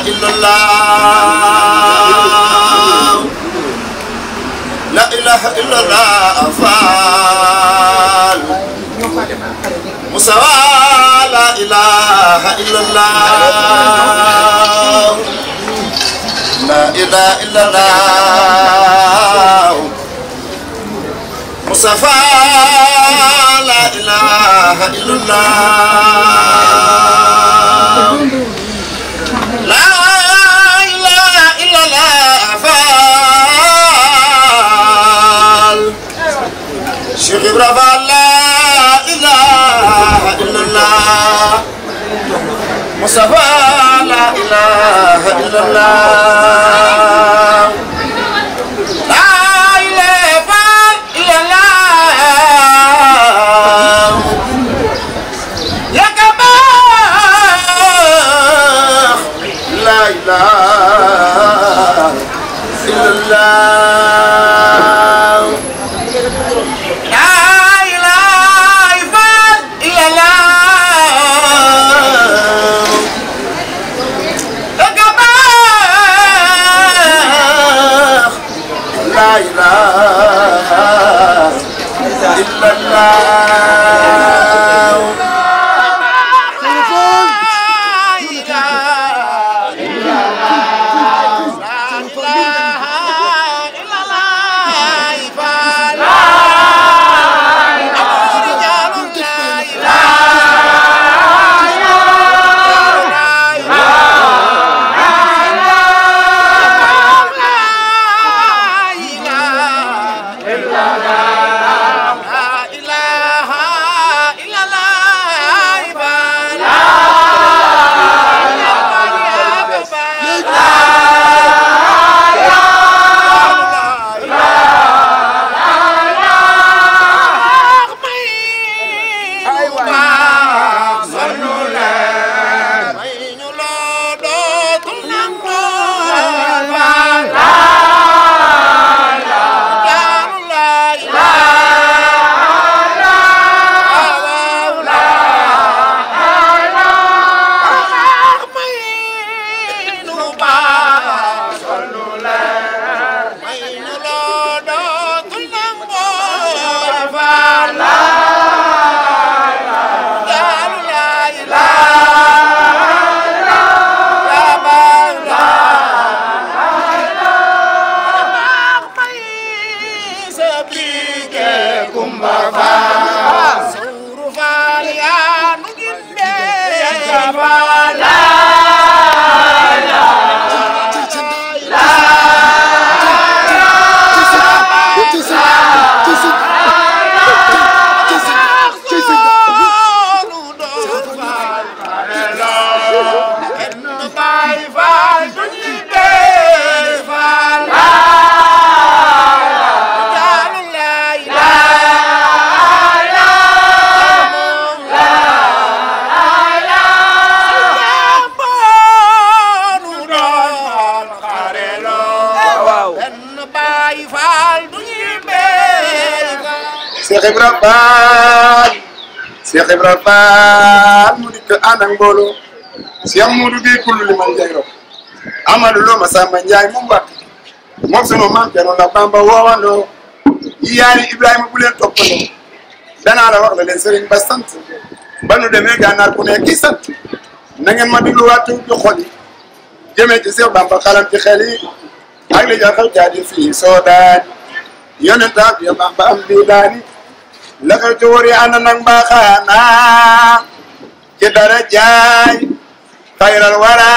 إلا الله لا إله إلا الله أفعال مسوى لا إله إلا الله لا إله إلا الله مصطفى لا إله إلا الله لا إله إلا الله أفعال شيخ إبراهيم لا إله إلا الله مصطفى لا إله إلا الله لا إله إلا الله يا جماعة لا إله إلا الله لا إله إلا الله يا جماعة لا إله إلا الله Cheikh Ibra Fall mu dikk ànd ak mbooloo Cheikh Modou Gueye kullu li man jayro Amadou Lo Masamba Ndiaye mu mbàkk moom sunu maam Cerno la Bamba woowandoo yaari Ibrahima bu leen toppandoo danaa la wax la leen Serigne Ba sant ba nu demee gànnaar ku ne kii sant na ngeen ma dégluwaat ci xol yi jëmee ci Cheikh Bamba xalam ci xel yi ak li jar xew jaadi fii soo daan yonentaat ya Bamba am bii daani la ko ci wóor yi ànd nag mbaaxaana ci dara jaay xayral wara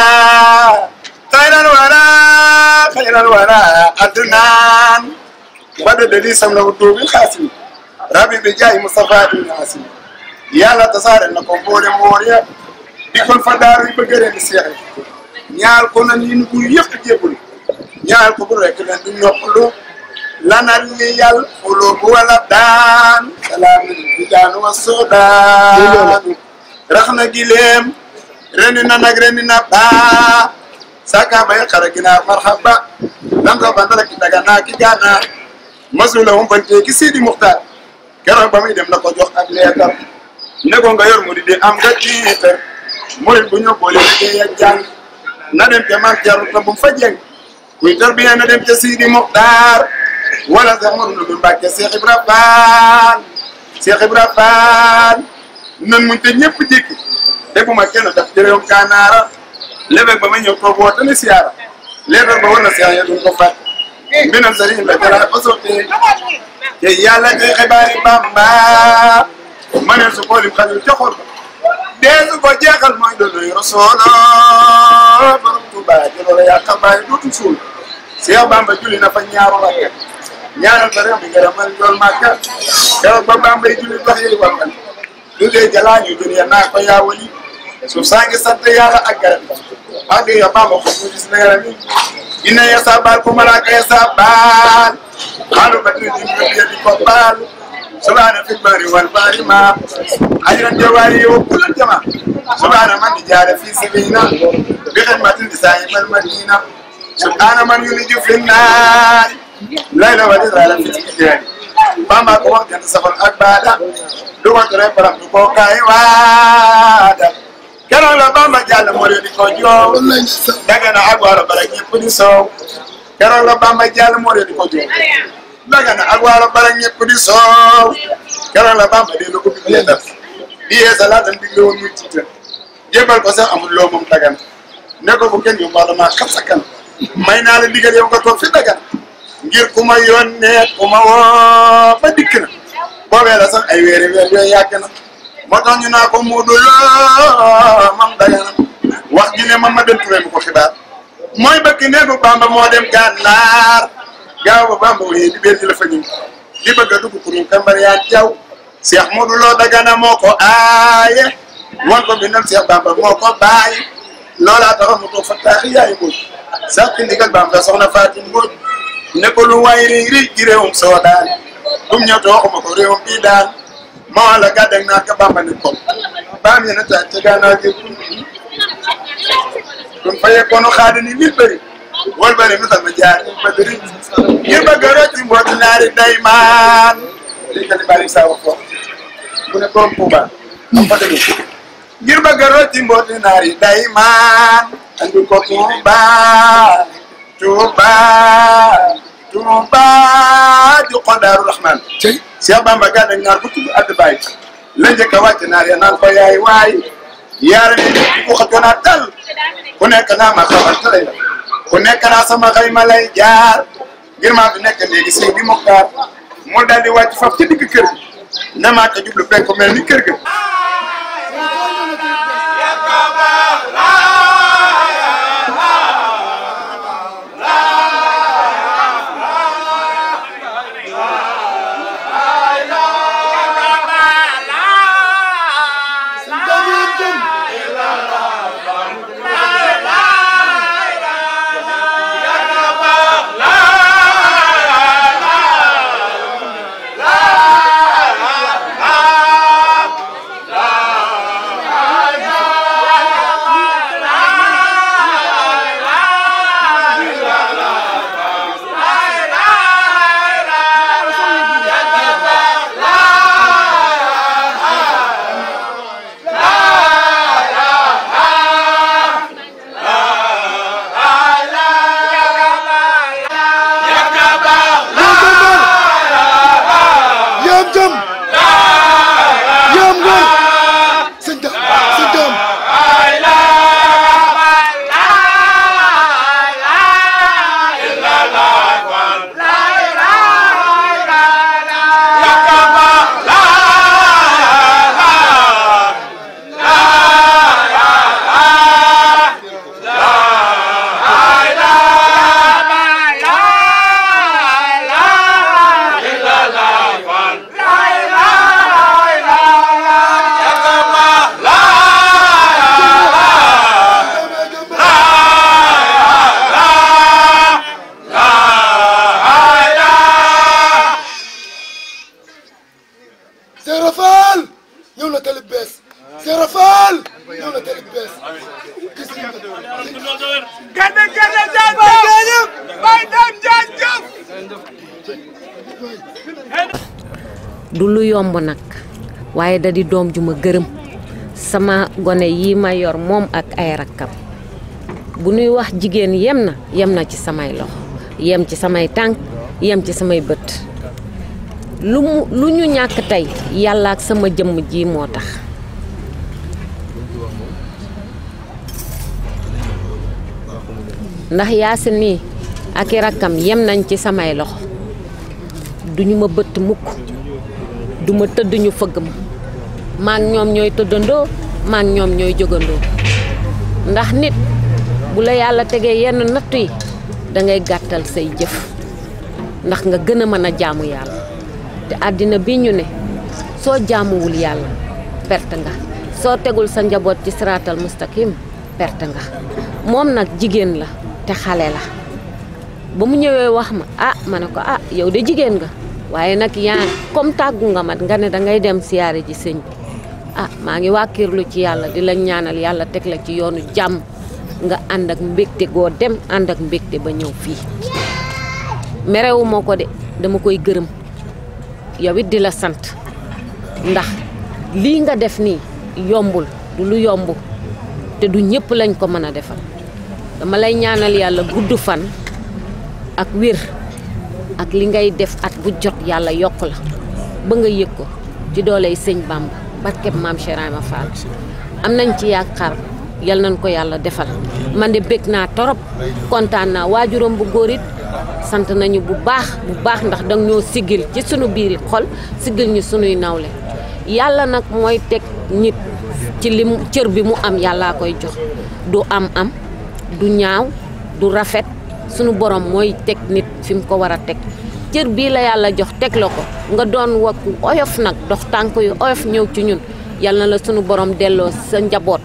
adnaan ba de di sam la ko tuubi xaasim rabbi bi jaay Mustafa ibn Asim yàlla tasaare na ko mboolem wóor ya di kon fa daaru yi bëgg leen di seexe ñaal ko na niin bu yëpp jébbul ñaal ko bu rek leen du noppalu lanar li yàlla fuloo bu wala daan salaamin bi daan wa soodaan rax na gileem rendi na nag rendi na baa saka bay xara ginaar marhaba dan ko bandara ki daga naa ki gànnaar masula humpante ki Sidi Muxtaar keroog ba muy dem na ko jox ak leetar ne ko nga yor mu di am nga tiitar murit bu ñu boole liggéey ak jàng na dem ca Maam Cerno te bu fa jeng kuy tarbiya na dem ca Sidi Muxtaar wala Seex Mamadu Mbàkke Seex Ibra Faal Seex Ibra Faal nan muñ te ñëpp jékki defuma kenn daf ci réewum Kanaara léeg ba ma ñëw toog woote ne siyaara léeg ba war na seex ya duñ ko fàtte mbinam sëriñ la jara ba sottee te yàlla kay xibaari Bamba ma ne su xoolim xajul ca xol ba deesu ko jeexal mooy doonay Rasuul borom Tuubaa jëloo la yaa xabaay dootu suul Seex Bamba julli na fa ñaaru rakka ñaanal fa réew mi gërëmal njool Màkka keroog ba Bamba yi julli dox yey wàllan lu dee jalaa ñu jël ya naa ko yaa wali suuf saa ngi sant yàlla ak garab ak di ya Bamba xob mu gis leeram yi dina ya sabal ku malaaka ya sabal xaalu ba dina di ko baal subhaana fil bari wal bahri ma ajran jawaari yow kulal jama subhaana man di jaare fii sabina bi xidmatin di saahibal madina subhaana man yuliju fi naari layla wa israila fi tijaari Bamba ko wax jant safar ak baada du ko tere baram du ko kaay waada keroog la Bamba jàll moo di ko joow Dagana ak Waalo bara ñëpp di soow keroog la Bamba jàll moo di ko joow Dagana ak Waalo bara ñëpp di soow keroog la Bamba dee la ko bi leetar di yeesa laa tan digle woon muy tiital jébal ko sax amul loo moom Dagana ne ko bu kenn yu mbaalo maa xam sa kan may naa la digal yow nga toog fi Dagana ngir ku ma yónnee ku ma woo ba dikk na boobee la sax ay weer yooyu yàgg na moo tax ñu naa ko Moodu Lo mam Dagana wax ji ne ma dem Touré mu ko xibaar mooy bëkk néegu Bamba moo dem Gànnaar gaaw ba Bamba wéyee di béer ji la fa ñëw di bëgg a dugg pour ñu kambar yaa jaw Seex Moodu Lo Dagana moo ko aaye wan ko bindal Seex Bamba moo ko bàyyi loolaa taxoon mu toog fa taaxi yaay Mbóoj sax ki ndigal Bamba soxna Faati Mbóoj ne ko lu waay ri ci réewum Soodaan bum ñëw te waxuma ko réewum bii daan moo la gàddag naa ko Bamba ne ko baam yéen a taaj ca Gànnaar gi kon fayee koonu xaadi ni nit bëri wal bëri misal ma jaar ba bëri ngir bëgg a rocci mbooti naari daymaan li ka di bari saa wax foofu mu ne borom Tuuba am fa dëgg ngir bëgg a rocci mbooti naari daymaan andi ko Tuuba di ko Daaru Rahman Seex Bamba gàddag naar bu tudd àdd bàyyi la njëkk a wàcc naar ya naan ko yaay waay yaara ne di ko xëccoon a dal ku nekk naa ma xamal tëlay la ku nekk naa sama xayma lay jaar ngir maa fi nekk léegi Seydi Muxtaar mu daal di wàcc foofu ci digg kër gi ne maa ko jublu penku mel ni kër ga du lu yomb nag waaye da di doom ju ma gërëm sama gone yi ma yor moom ak ay rakkam bu nuy wax jigéen yem na ci samay loxo yem ci samay tànk yem ci samay bët lu ñu ñàkk tey yàlla ak sama jëmm ji moo tax ndax Yaasin nii ak i rakkam yem nañ ci samay loxo duñu ma bëtt mukk du ma tëdd ñu fëgg ma maak ñoom ñooy tëddandoo maak ñoom ñooy jógandoo ndax nit bu la yàlla tegee yenn nattu yi dangay gàttal say jëf ndax nga gën a mën a jaamu yàlla te àddina bi ñu ne soo jaamuwul yàlla perte nga soo tegul sa njaboot ci siraatal mustaqim perte nga moom nag jigéen la te xale la ba mu ñëwee wax ma ma ne ko yow de jigéen nga waaye nag yaa comme tàggu nga mat nga ne dangay dem siyaare ji sëñ bi maa ngi wàkkirlu ci yàlla di la ñaanal yàlla teg la ci yoonu jàmm nga ànd ak mbégte goo dem ànd ak mbégte ba ñëw fii merewu ma ko de dama koy gërëm yow it di la sant ndax lii nga def nii yombul du lu yomb te du ñëpp lañ ko mën a defal dama lay ñaanal yàlla gudd fan ak wér ak li ngay def at bu jot yàlla yokk la ba nga yëg ko ci dooley sëñ Bamba barkeb maam Cheikh Ibrahima Fall am nañ ci yaakaar yal nañ ko yàlla defal man de bég naa torop kontaan naa waajuram bu góor it sant nañu bu baax ndax danga ñoo siggil ci sunu biiri xol siggil ñu sunuy nawle yàlla nag mooy teg nit ci li cër bi mu am yàllaa koy jox du am du ñaaw du rafet sunu borom mooy teg nit fi mu ko war a teg cër bii la yàlla jox teg la ko nga doon wakku oyof nag dox tànk yu oyof ñëw ci ñun yal na la sunu borom delloo sa njaboot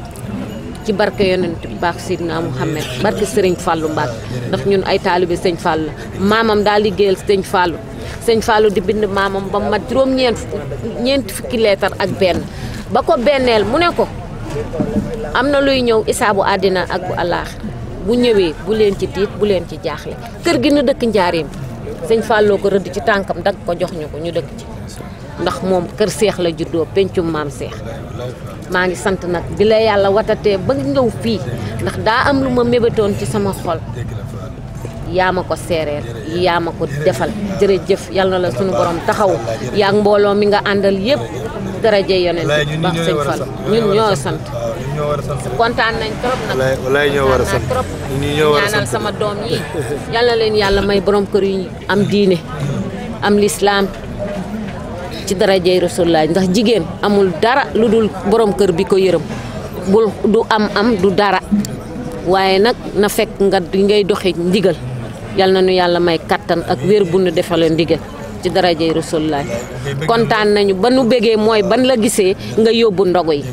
ci barke yonent bi baax Sidna Muhammad barke Sëriñ Fàllu Mbàkke ndax ñun ay taalibe sëñ Fàllu maamam daa liggéeyal sëñ Fàllu di bind maamam ba mat ñeent fukki leetar ak benn ba ko benneel mu ne ko am na luy ñëw isaabu àddina ak bu àllaaxira bu ñëwee bu leen ci tiit bu leen ci jaaxle kër gi nu dëkk njaareem sëñ Fallou ko rëdd ci tànkam dag ko jox ñu ko ñu dëkk ci ndax moom kër seex la juddoo pencum maam seex maa ngi sant nag bi la yàlla watatee ba ñëw fii ndax daa am lu ma mébétoon ci sama xol yaa ma ko seereel yaa ma ko defal jërëjëf yàlla na la sunu borom taxaw yaa ak mbooloo mi nga àndal yëpp daraje yonent baax sëñ Fall ñun ñoo sant kontaan nañ trop nag walaay ñoo war a sant trop ñaanal sama doom yi yàlla leen yàlla may borom kër yu am diine am lislaam ci darajey Rasulullah ndax jigéen amul dara lu dul borom kër bi ko yërëm bul du am du dara waaye nag na fekk nga ngay doxee ndigal yal na nu yàlla may kattan ak wér bu nu defale ndigal ci darajey Rasulullah kontaan nañu ba nu bégee mooy ban la gisee nga yóbbu ndogu yi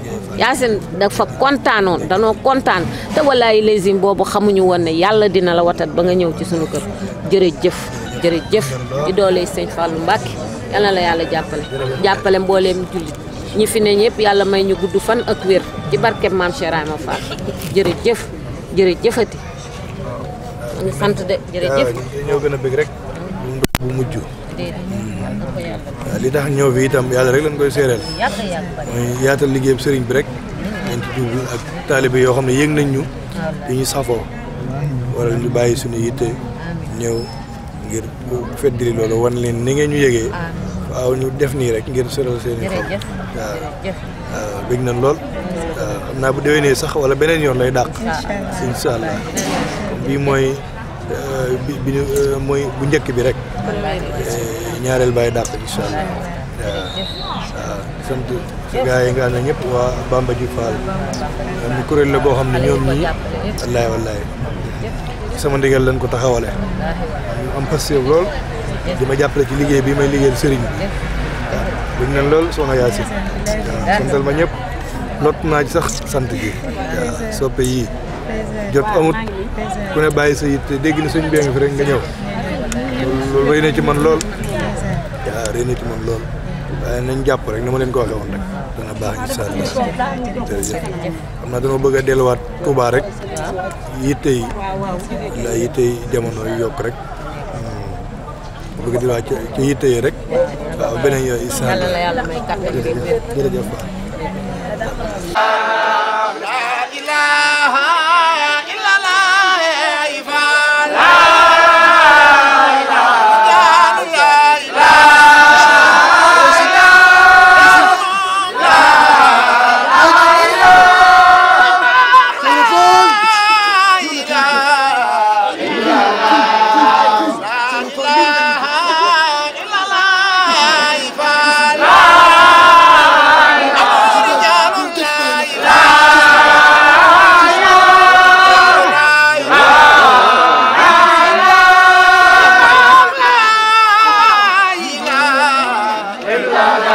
Yaasin dafa kontaanoon danoo kontaan te walaay lésim boobu xamuñu woon ne yàlla dina la watat ba nga ñëw ci sunu kër jërëjëf di doole sëñ Fallou Mbacke yal na la yàlla jàppale mbooleem jullit ñi fi ne ñëpp yàlla may ñu gudd fan ak wér ci barkeb maam Cheikh Ibrahima Fall jërëjëfati ma ngi sant de jërëjëf ñoo gën a bëgg rek bu mujj li tax ñëw fi itam yàlla rek lañ koy séeréel mooy yaatal liggéeyam sëriñ bi rek dañ ci jublu ak taalibe yoo xam ne yëg nañ ñu di ñu safoo wala ñu bàyyi suñu yitte ñëw ngir feddali loolu wan leen ni ngeen ñu yëgee waaw ñu def nii rek ngir seral seen i xol waaw bëgg nañ lool waaw xam naa bu déwénee sax wala beneen yoon lay dàq incha allah bii mooy mooy bu njëkk bi rek ñaareel bàyyi dàq incha allah waaw sant gars yi nga xam ne ñëpp waa Bamba ji Fall am ni kuréel la boo xam ne ñoom ñii wallaay sama ndigal lañ ko taxawale ñu am pastéef lool di ma jàppale ci liggéey bi may liggéeyal sëriñ bi waaw buñ nañ lool soxna Yaasin waaw santal ma ñëpp lot naa ci sax sant ji waaw soppe yii jot amut ku ne bàyyi sa yitte dégg na suñ bee nga fi rek nga ñëw loolu rëy na ci man lool waaw rëy na ci man lool waaye nañ jàpp rek na ma leen ko waxee woon rek dana baax incha allah jërëjëf xam naa dama bëgg a delluwaat Touba rek yitte yi jamono yu yokk rek bëgg a delluwaat ci yitte yi rek waaw beneen yooyu incha allah jërëjëf la ilaha illallah la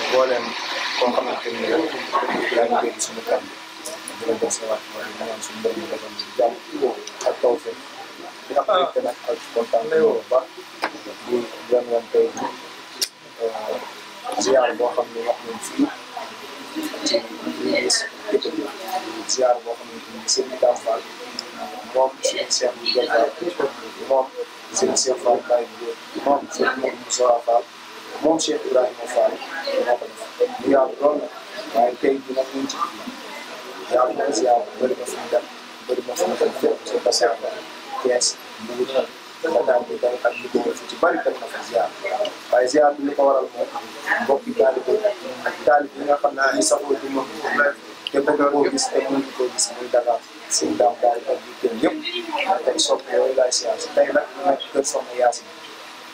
mboolem koo xamante ni yaa ngi dégg suñu kàddu di la jox sa wàccuwaay di ñaan suñu mbir mi defal ñu jàmm ak taw fekk di am mbégte nag ak kontaan bu baax di leen wan tey ziar boo xam ne wax nañ fii ci gis képp ziar boo xamante ni seen Dame Fall moom suñu Cheikh bi Fall moom seen Cheikh Fall Baye moom seen Moussa Fall moom Cheikh Ibrahima Fall moo ko def ñu yàlla lool la waaye tey jii nag ñu ngi ci biir yàlla na ziar bëri na suñu dem bëri na suñu dem fépp ci Bassirou Thiès Mbour Dakar bi day ak li ko wër ci bëri dem na fa ziar waaye ziar bi li ko waral mooy mbokki taalibe ak taalibe yi nga xam ne ay saxoo di mën te bëgg koo gis te mënuñu koo gis muy Dakar seen daam daal ak yu kenn yëpp tey soppe yooyu laay ziar si tey nag ñu nekk kër Soxna Yaasin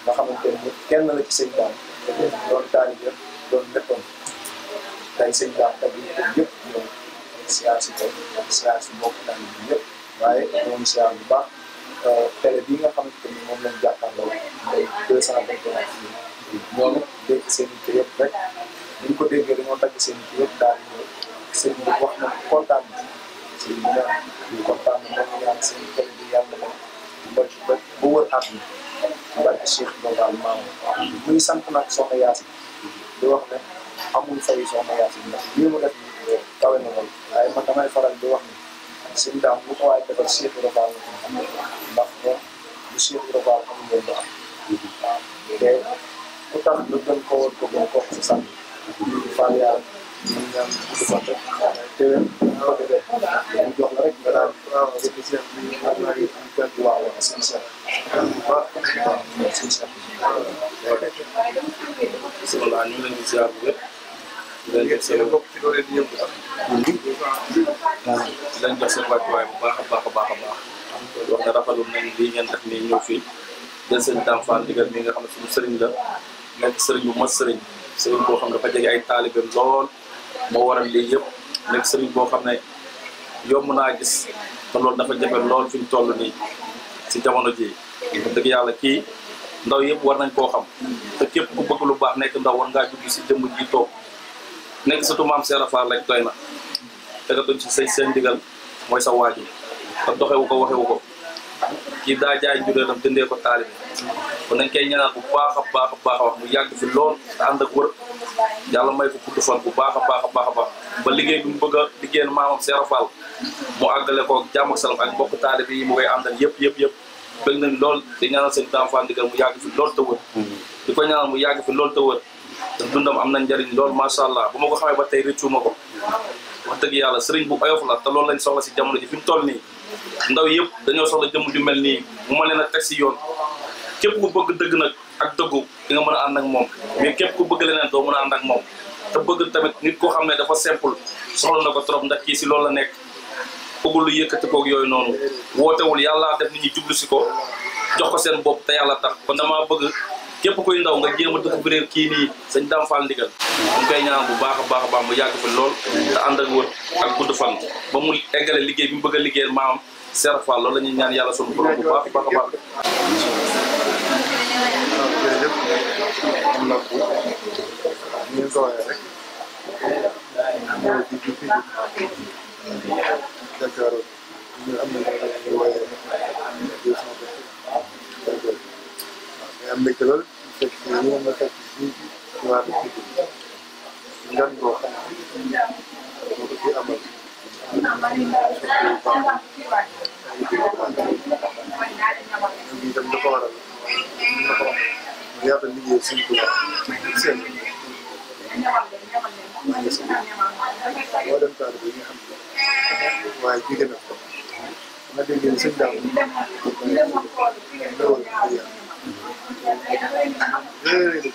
nga xamante ni kenn la ci sëñ daam doon taalibe doon léppam tey sëñ daam ak yu kenn yëpp ñëw ziar si tey ziar si mbokk taalibe yëpp waaye ñoom ziar bu baax télé bii nga xamante ni moom lañ jàkkaarloo mooy 221 ñoom it dégg seen i kër yëpp rek bu ñu ko déggee dañoo dagg seen i kër yëpp daal di ñëw sëñ bi wax na kontaan na si ñaan kontaan na moom ñaan seen télé bi yàlla na ba wër àdduna barke Cheikh Ibrahima maam muy sant nag Soxna Yaasin di wax ne amul fay Soxna Yaasin ndax lii mu def nii kawe na lool waaye man damay faral di wax ni sëñ daam bu ko waay defal Cheikh Ibrahima ndax moom bu Cheikh Ibrahima amul leen ba am te ku tax lu gën ko woon ko gën ko si sant Fall yàlla ñu ñaan gudd fan rek téwén ko defee ñu jox la rek nga daan sëñ Cheikh bi am naa yi waaw waaw sëñ Cheikh waaw sëñ Cheikh bismillah ñu ngi leen di ziar bu wér leen jox seen bopp ci doole di yëpp sax leen jox seen wàccuwaay bu baax a baax a baax a baax wax ne rafetlu nañ lii ngeen def nii ñëw fii jël seen Dame Fall ndigal mi nga xam ne suñu sëriñ la nekk sëriñ bu mat sëriñ boo xam ne dafa jege ay taalibeem lool moo waral lii yëpp nekk sëriñ boo xam ne yomb naa gis te loolu dafa jafe lool fi ñu toll nii si jamono ji dëgg yàlla kii ndaw yëpp war nañ koo xam te képp ku bëgg lu baax nekk ndaw war ngaa jublu si jëmm ji toog nekk surtout maam Serap Fall rek doy na te nga doon ci say seen ndigal mooy sa waaju te doxewu ko waxewu ko kii daa jaay njuréelam dëndee ko taalibe kon nañ koy ñaanal bu baax a baax a baax a wax mu yàgg fi lool te ànd ak wër yàlla may ko gudd fan bu baax a baax a baax a baax ba liggéey bi mu bëgg a liggéeyal maamam Serap Fall mu àggale ko jàmm ak salaam ak mbokk taalibe yi mu koy àndal yëpp bëgg nañ lool di ñaanal seen Dame Fall ndigal mu yàgg fi lool te wër di ko ñaanal mu yàgg fi lool te wër te dundam am na njariñ lool macha allah bu ma ko xamee ba tey rëccu ma ko wax dëgg yàlla sëriñ bu oyof la te loolu lañ soxla si jamono ji fi mu toll nii ndaw yëpp dañoo soxla jëmm ju mel nii mu ma leen a teg si yoon képp ku bëgg dëgg nag ak dëggu di nga mën a ànd ak moom mais képp ku bëgg leneen doo mën a ànd ak moom te bëgg tamit nit koo xam ne dafa simple soxla na ko trop ndax kii si loolu la nekk bëggul lu yëkkati koog yooyu noonu wootewul yàlla def nit ñi jublu si ko jox ko seen bopp te yàlla tax kon damaa bëgg képp kuy ndaw nga jéem a découvrir kii nii sëñ Dame Fall ndigal ñu koy ñaan bu baax a baax a baax mu yàgg fi lool te ànd ak wër ak gudd fan ba mu eggale liggéey bi mu bëgg a liggéeyal maam Serap Fall loolu la ñuy ñaan yàlla sunu borom bu baax a baax a baax. jërëjëf am na ko ñu ngi ko waxee rek ñëw di ji fii Dakar ñu am na ñu wooyee mais am mbégte lool fekk ñu nga fekk fii ci wàllu ngan boo xam ne moo ko fi amal ñu itam da ko waral mu yaatal liggéey suñu tubaab seen moo dem taal bi nga xam ne waaye jigéen na ko nga déggee sëñ Dame ndawal ko yàlla réeré la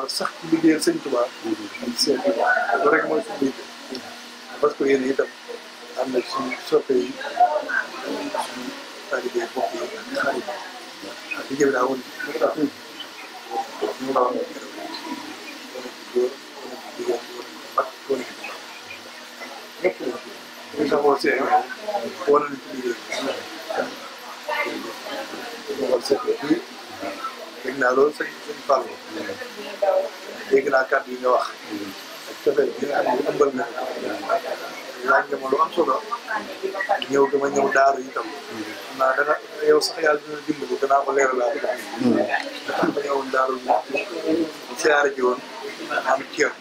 sax ci liggéeyal sëñ Tuubaa ak seen loolu rek mooy suñu liggéey parce que yéen itam am na suñu soppe yi suñu taalibe bopp yi ak xarit ak liggéey bi daa woon mu tax ñu la wax góor jigéen mag ñëpp ñu saxoo seen wala nañ ci liggéey wal seet bi dégg naa loolu sëñ Fall dégg naa kàddu yi nga wax ak cofeel bi nga xam ne ëmbal na laaj nga ma lu am solo ñëw dama ñëw daaru itam xam naa dana yow sax yàlla dina dimbali danaa ko leeralal dafa ma ñëwoon daaru siyaare ji woon am ceeb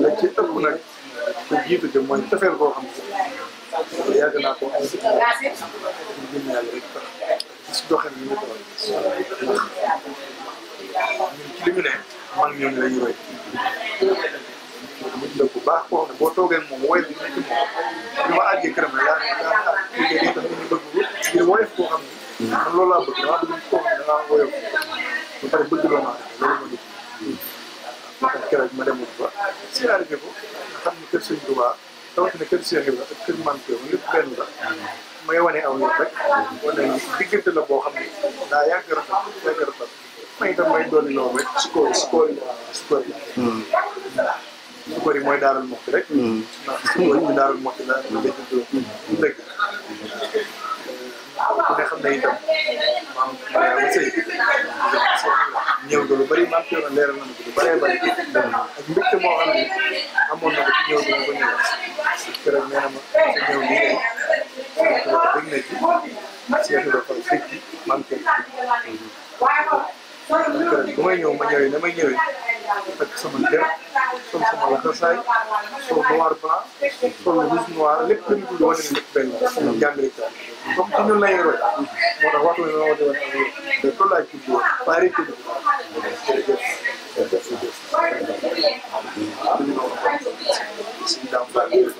la ci ëpp nag ku jiitu ci mooy cofeel boo xam ne yàgg naa ko am ñu gën yàlla rek tax si doxin bi ñu ko ñun ci li ñu ne mag ñooñu la ñu roy nit la bu baax koo xam ne boo toogee moom woyof bi nekk moom bi ma àggee këram la yaa liggéey tax ñu bëgg ngir woyof koo xam ne man loolu laa bëgg damaa bëgg koo xam ne dangaa woyof ba pare bëgg doomu aadama loolu ma dugg moo tax keroog ma demoon ba siyaare ko nga xam ne kër Sëñ Tuubaa rawatina kër Cheikh Ibra ak kër Mame Thioro lépp benn la may wane aw yoon rek wane diggante la boo xam ne daa yàgg rafet may itam may dolli loolu rek sukkoor yi mooy daaral moxti rek ndax sukkoor yi daaral moxti la dëgg ku ne xam ne itam maam Mariama Sëy ñëw ga lu bëri Mame Thioro leeral na ma ko lu bëree bëri ak mbégte moo xam ne amoon na ko ci ñëw ga ma ko ñëw keroog nee na ma sa ñëw lii day dégg na ci Cheikh Ibra Fall dégg ci Mame Thioro bu may ñëw ma ñëwee damay ñëwee fekk sama der sol sama laxasaay sol noir blanc sol rouge noir lépp lu ñu tudd wane ni lépp benn jàngale ko comme ci ñun lay roy moo tax waxtu bi ma woote woon ak yow te loolu laay tudd woon waaye rek tudd suñu daam faal ñu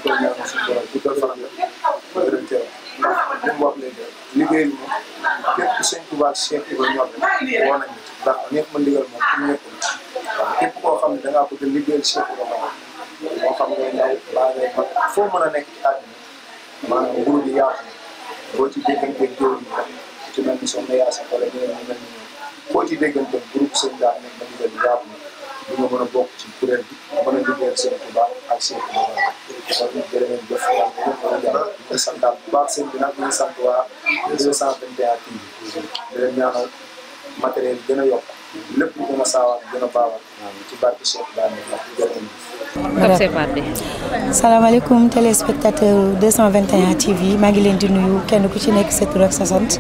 koy ñaanal suñu borom bu dal faram mu wax léegi liggéey bi moom képp ku Sëñ Tuubaa Cheikh Ibra ñor woo nañu ndax ñëpp ma ndigal moom pour ñëpp waaw képp koo xam ne da ngaa bëgg a liggéeyal Cheikh Ibra moo xam ngay ndaw baa ngay mag foo mën a nekk ci àddina maanaam nguur gi yaatu boo ci dégganteeg jóor yi ci mel ni soxna Yaasin wala ñeneen ñu mel ni ñoom boo ci dégganteeg groupe Sëñ Daam nekk ma ndigal yaatu na du nga mën a bokk ci kuréel bi mën a liggéeyal Sëñ Tuubaa ak Cheikh Ibra kon jërë ngeen jëf yàlla di santaat bu baax sëñ bi nag ñu ngi sant waa 221 TV di leen ñaanal matériel gën a yokk lépp lu gën a saawaan gën a baawaan ci barke Cheikh Ibrahima wax jërë ngeen jëf. salaamaaleykum téléspectateur 221 TV maa ngi leen di nuyu kenn ku ci nekk sa tur ak sa sant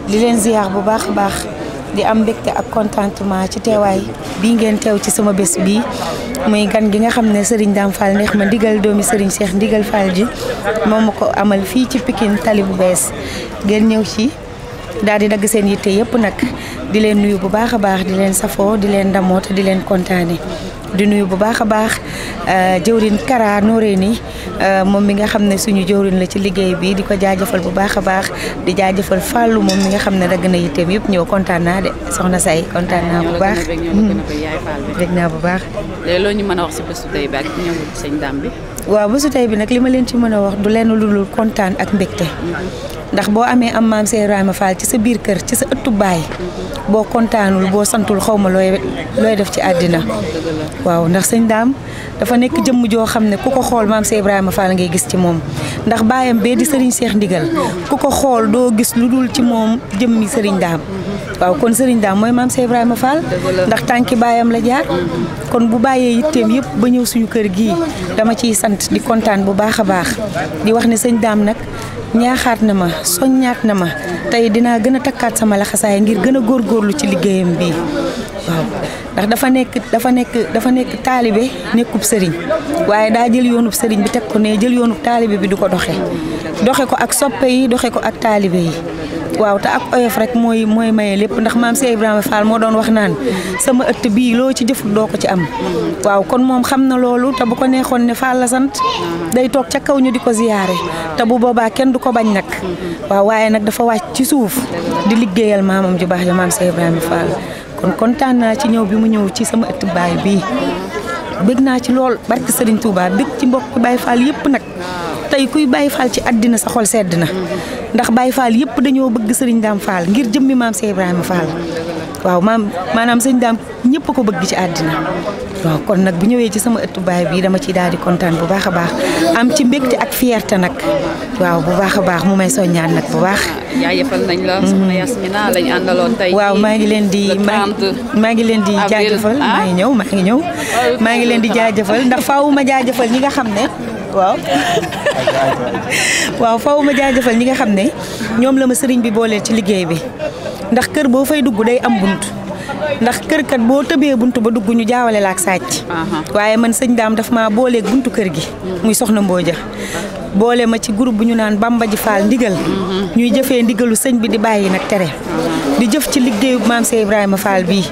di leen ziar bu baax a baax di am mbégte ak contentement ci teewaay bii ngeen teew ci sama bés bii muy gan gi nga xam ne Serigne Dame Fall neex ma ndigal doomi Serigne Cheikh ndigal Fall ji moom ma ko amal fii ci Pikine tali bu bees ngeen ñëw ci daal di dagg seen yitte yëpp nag di leen nuyu bu baax a baax di leen safoo di leen ndamoo te di leen kontaane di nuyu bu baax a baax jëwrin Kara Noreyni moom mi nga xam ne suñu jëwrin la ci liggéey bi di ko jaajëfal bu baax a baax di jaajëfal Fallou moom mi nga xam ne dagg na yitteem yëpp ñëw kontaan naa de soxna say kontaan naa bu baax dégg naa bu baax léegi loo ñu mën a wax si bésu tey bi ak ñëw Sëñ Dame bi waaw bésu tey bi nag li ma leen ci mën a wax du lenn lu dul kontaan ak mbégte ndax boo amee am maam Cheikh Ibrahima Fall ci sa biir kër ci sa ëttu baay boo kontaanul boo santul xaw ma looy def ci àddina waaw ndax sëñ Daam dafa nekk jëmm joo xam ne ku ko xool maam Cheikh Ibrahima Fall ngay gis ci moom ndax baayam bee di Serigne Cheikh Ndigal ku ko xool doo gis lu dul ci moom jëmmi Serigne Daam waaw kon Serigne Daam mooy maam Cheikh Ibrahima Fall ndax tànki baayam la jaar kon bu bàyyee yitteem yëpp ba ñëw suñu kër gii dama ciy sant di kontaan bu baax a baax di wax ne sëñ Daam nag ñaaxaat na ma soññaat na ma tey dinaa gën a takkaat sama laxasaay ngir gën a góorgóorlu ci liggéeyam bii waaw ndax dafa nekk taalibe nekkub sëriñ waaye daa jël yoonub sëriñ bi teg ko ne jël yoonub taalibe bi du ko doxe ko ak soppe yi doxe ko ak taalibe yi waaw te ak oyof rek mooy maye lépp ndax maam Cheikh Ibrahima Fall moo doon wax naan sama ëtt bii loo ci jëful doo ko ci am waaw kon moom xam na loolu te bu ko neexoon ne Fall la sant day toog ca kaw ñu di ko ziyaare te bu boobaa kenn du ko bañ nag waaw waaye nag dafa wàcc ci suuf di liggéeyal maamam ju baax ja maam Cheikh Ibrahima Fall kon kontaan naa ci ñëw bi mu ñëw ci sama ëtt baay bii bëgg naa ci lool barke Serigne Touba bëgg ci mbokk Baye Fall yëpp nag tey kuy Baye Fall ci àddina sa xol sedd na ndax Baye Fall yëpp dañoo bëgg Serigne Dame Fall ngir jëmmi maam Cheikh Ibrahima Fall waaw maanaam sëñ Dame ñëpp ko bëgg ci àddina waaw kon nag bu ñëwee ci sama ëttu baay bii dama ciy daal di kontaan bu baax a baax am ci mbégte ak fierté nag waaw bu baax a baax mu may soññaan nag bu baax. jaajëfal nañ la soxna Yasmina lañ àndaloon tey. waaw maa ngi leen di jaajëfal maa ngi leen di jaajëfal ndax faaw ma jaajëfal ñi nga xam ne waaw faaw ma jaajëfal ñi nga xam ne ñoom la ma sëriñ bi booleel ci liggéey bi ndax kër boo fay dugg day am bunt ndax kër kat boo tëbee buntu ba dugg ñu jaawale la ak sàcc waaye man sëñ Daam daf maa booleeg buntu kër gi muy soxna Mbooja boole ma ci groupe bu ñu naan Bamba ji Fall ndigal ñuy jëfee ndigalu sëñ bi di bàyyi nag tere di jëf ci liggéeyu maam Cheikh Ibrahima Fall bii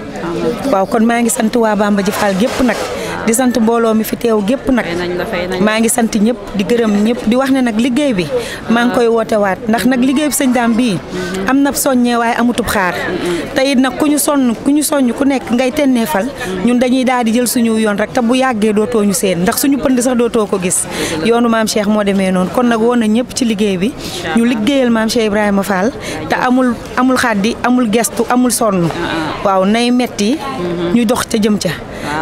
waaw kon maa ngi sant waa Bamba ji Fall gépp nag di sant mbooloo mi fi teew gépp nag maa ngi sant ñëpp di gërëm ñëpp di wax ne nag liggéey bi maa ngi koy woote waat ndax nag liggéey bi sëñ Daam bii am na soññee waaye amutub xaar te it nag ku ñu soññ ku nekk ngay tenneefal ñun dañuy daal di jël suñu yoon rek te bu yàggee dootoo ñu seen ndax suñu pënd sax dootoo ko gis yoonu maam Cheikh moo demee noonu kon nag woon na ñëpp ci liggéey bi ñu liggéeyal maam Cheikh Ibrahima Fall te amul xaddi amul gestu amul sonn waaw nay metti ñu dox ca jëm ca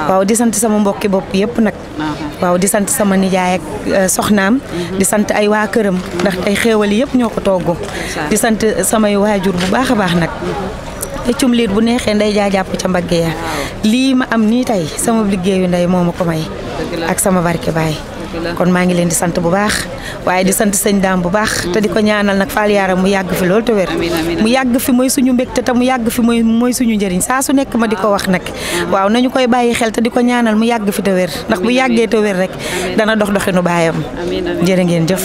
waaw di sant sama mbokki bopp yëpp nag waaw di sant sama nijaay ak soxnaam di sant ay waa këram ndax tey xéewal yëpp ñoo ko togg di sant samay waajur bu baax a baax nag peccum liir bu neexee nday jàpp ca mbagge ya lii ma am nii tey sama liggéeyu ndey moo ma ko may ak sama barke baay kon maa ngi leen di sant bu baax waaye di sant sëñ Daam bu baax te di ko ñaanal nag Fall Yaram mu yàgg fi loolu te wér mu yàgg fi mooy suñu mbégte te mu yàgg fi mooy suñu njëriñ saa su nekk ma di ko wax nag waaw nañu koy bàyyi xel te di ko ñaanal mu yàgg fi te wér ndax bu yàggee te wér rek dana dox doxinu baayam jërë ngeen jëf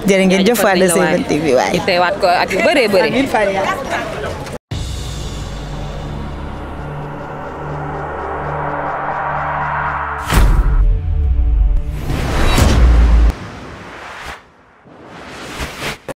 jërë ngeen jëf waa 2STV waay teewaat ko ak yu bëree bëri